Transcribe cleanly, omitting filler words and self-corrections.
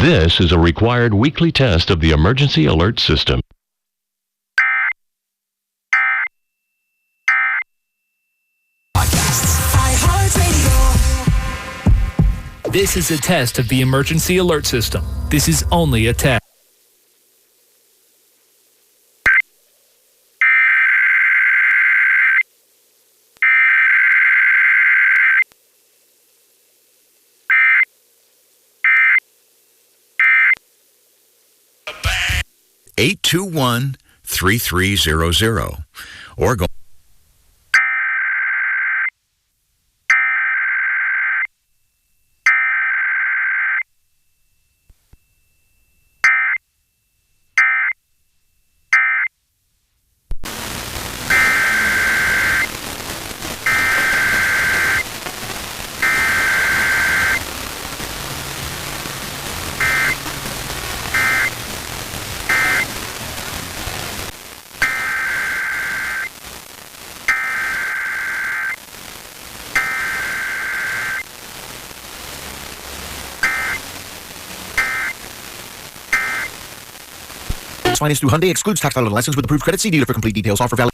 This is a required weekly test of the emergency alert system. This is a test of the emergency alert system. This is only a test. (821-3300) or go. Finance through Hyundai excludes tax title and license with approved credit. See dealer for complete details. Offer valid